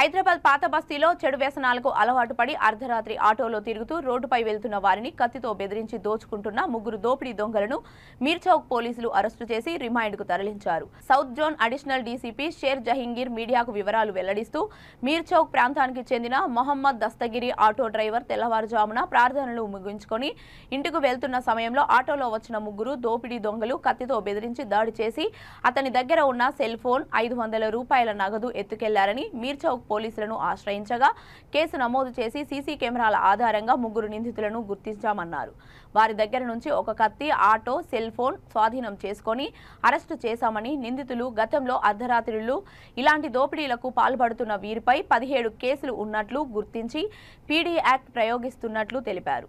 హైదరాబాద్ పాత బస్తీలో చెడు వ్యసనాలకు అలవాటు పడి అర్ధరాత్రి ఆటోలో తిరుగుతూ రోడ్డుపై వెళ్తున్న వారిని కత్తితో బెదిరించి దోచుకుంటున్న ముగ్గురు దోపిడీ దొంగలను మీర్చౌక్ పోలీసులు అరెస్టు చేసి రిమాండ్కు తరలించారు. South zone additional DCP share Jahangir మీడియాకు వివరాలు వెల్లడిస్తూ మీర్చౌక్ ప్రాంతానికి చెందిన మొహమ్మద్ దస్తగిరి ఆటో డ్రైవర్ తెల్లవారుజామున ప్రార్థనలు ముగించుకొని ఇంటికి వెళ్తున్న సమయంలో ఆటోలో వచ్చిన ముగ్గురు దోపిడీ దొంగలు కత్తితో బెదిరించి దాడి చేసి అతని దగ్గర ఉన్న సెల్ ఫోన్ 500 రూపాయల నగదు ఎత్తుకెళ్లారని మీర్చౌక్ పోలీసులను ఆశ్రయించగా కేసు నమోదు చేసి సీసీ కెమెరాల ఆధారంగా ముగ్గురు నిందితులను గుర్తించామన్నారు. వారి దగ్గర నుంచి ఒక కత్తి, ఆటో, సెల్ ఫోన్ స్వాధీనం చేసుకొని అరెస్టు చేశామని, నిందితులు గతంలో అర్ధరాత్రులు ఇలాంటి దోపిడీలకు పాల్పడుతున్న వీరిపై 17 కేసులు ఉన్నట్లు గుర్తించి పీడీ యాక్ట్ ప్రయోగిస్తున్నట్లు తెలిపారు.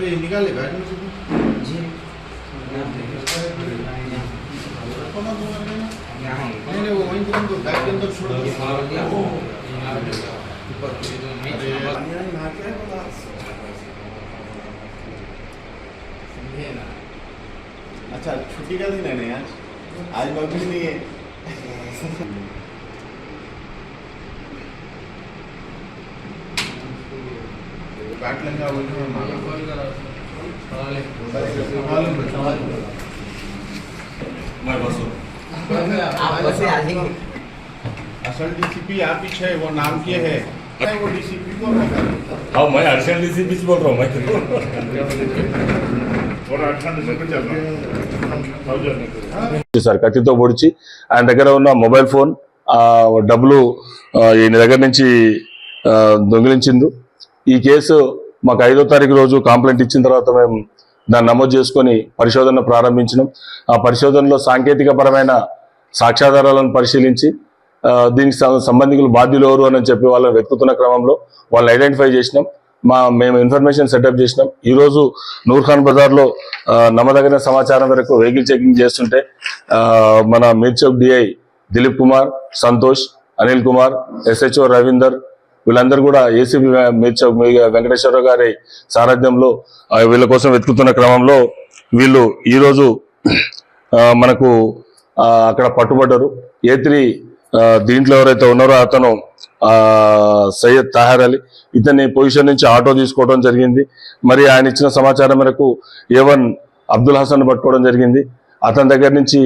अरे निकाले बैग में से जी नहीं वो वहीं तुरंत बैग के अंदर छोड़ दो। अच्छा छुट्टी का दिन है ना यार, आज नौकरी नहीं है। बैट लगा वो असल डीसीपी आप पीछे है, वो नाम के है वो डीसीपी को। हाँ मैं अर्शन डीसीपी से बोल रहा हूँ मैं సార్ కత్తితో పొడిచి ఆయన దగ్గర ఉన్న మొబైల్ ఫోన్ డబ్బులు ఈయన దగ్గర నుంచి దొంగిలించిండు. ఈ కేసు మాకు 5వ తారీఖు రోజు కంప్లైంట్ ఇచ్చిన తర్వాత మేము దాన్ని నమోదు చేసుకొని పరిశోధన ప్రారంభించినాం. ఆ పరిశోధనలో సాంకేతిక పరమైన సాక్ష్యాధారాలను పరిశీలించి దీనికి సంబంధికులు బాధ్యులు ఎవరు అని చెప్పి వాళ్ళని వెతుకుతున్న క్రమంలో వాళ్ళని ఐడెంటిఫై చేసినాం. మేము ఇన్ఫర్మేషన్ సెటప్ చేసినాం. ఈరోజు నూర్ఖాన్ బజార్లో నమ్మదగిన సమాచారం వరకు వెహికల్ చెకింగ్ చేస్తుంటే మన మీర్చౌక్ డిఐ దిలీప్ కుమార్, సంతోష్, అనిల్ కుమార్, ఎస్హెచ్ఓ రవీందర్ వీళ్ళందరూ కూడా ఏసీపీ మీర్చౌక్ వెంకటేశ్వరరావు గారి సారథ్యంలో వీళ్ళ కోసం వెతుకుతున్న క్రమంలో వీళ్ళు ఈరోజు మనకు అక్కడ పట్టుబడ్డారు. A3 దీంట్లో ఎవరైతే ఉన్నారో అతను సయ్యద్ తాహర్ అలీ, ఇతని పొజిషన్ నుంచి ఆటో తీసుకోవడం జరిగింది. మరి ఆయన ఇచ్చిన సమాచారం మేరకు A1 అబ్దుల్ హసన్ పట్టుకోవడం జరిగింది. అతని దగ్గర నుంచి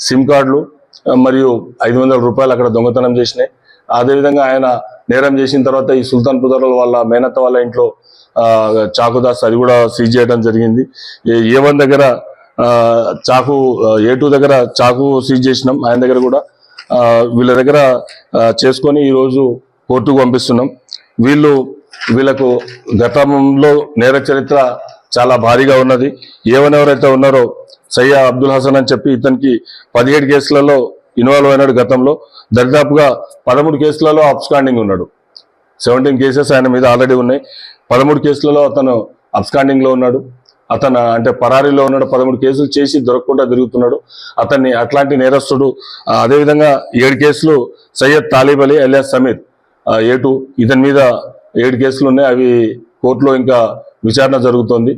సిమ్ కార్డులు మరియు 500 రూపాయలు అక్కడ దొంగతనం చేసినాయి. అదేవిధంగా ఆయన నేరం చేసిన తర్వాత ఈ సుల్తాన్ పుదర్ల వాళ్ళ మేనత్త వాళ్ళ ఇంట్లో చాకుదాస్ అది కూడా సీజ్ చేయడం జరిగింది. A1 దగ్గర చాకు, A2 దగ్గర చాకు సీజ్ చేసినాం. ఆయన దగ్గర కూడా వీళ్ళ దగ్గర చేసుకొని ఈరోజు కోర్టుకు పంపిస్తున్నాం. వీళ్ళకు గతంలో నేర చరిత్ర చాలా భారీగా ఉన్నది. A1 ఎవరైతే ఉన్నారో సయ్యద్ అబ్దుల్ హసన్ అని చెప్పి ఇతనికి 17 కేసులలో ఇన్వాల్వ్ అయినాడు. గతంలో దరిదాపుగా 13 కేసులలో అబ్స్కాండింగ్ ఉన్నాడు. 17 కేసెస్ ఆయన మీద ఆల్రెడీ ఉన్నాయి. 13 కేసులలో అతను అబ్స్కాండింగ్ లో ఉన్నాడు. అతను అంటే పరారీలో ఉన్నాడు. 13 కేసులు చేసి దొరకకుండా తిరుగుతున్నాడు. అతన్ని అట్లాంటి నేరస్తుడు. అదేవిధంగా 7 కేసులు Syed Talib Ali alias Sameer A2 ఇతని మీద 7 కేసులు ఉన్నాయి. అవి కోర్టులో ఇంకా విచారణ జరుగుతోంది.